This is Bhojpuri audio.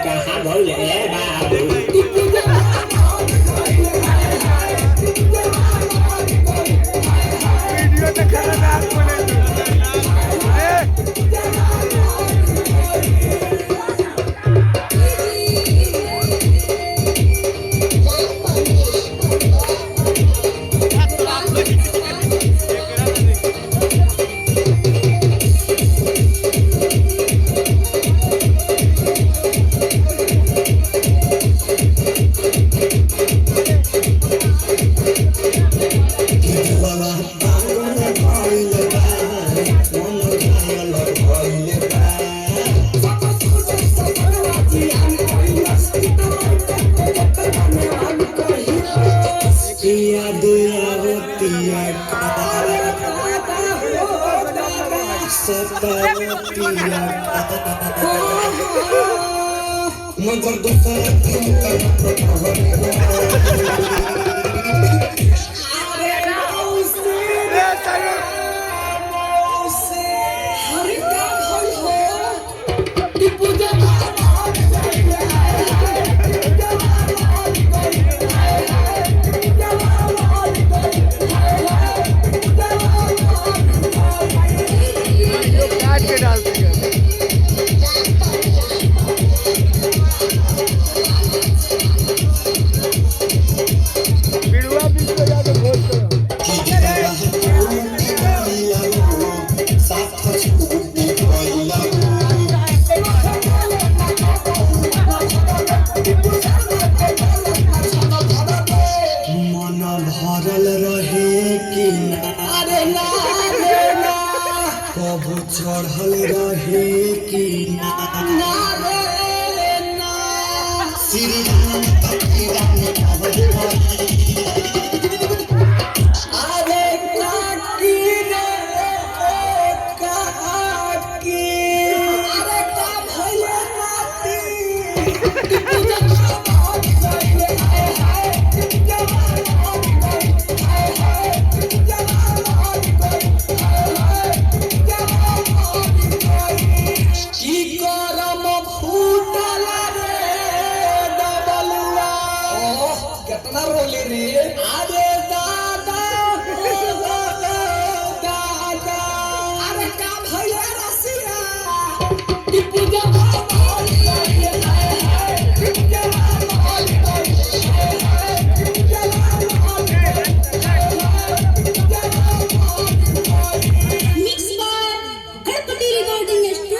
कहाँ गइले बाबू वीडियो तो खतरनाक बने मगर दूसरा काट के डालते हैं बिड़ुआ बीच में जाके भोज करो मन भरल रहे कि अरे ना कबू चढ़ल रहे कि ना रे ना श्री राम भक्ति राम अरे काकी रे काकी अरे का भइले नाती की करम फूटल रे डबलुआ कितना रोली रे आज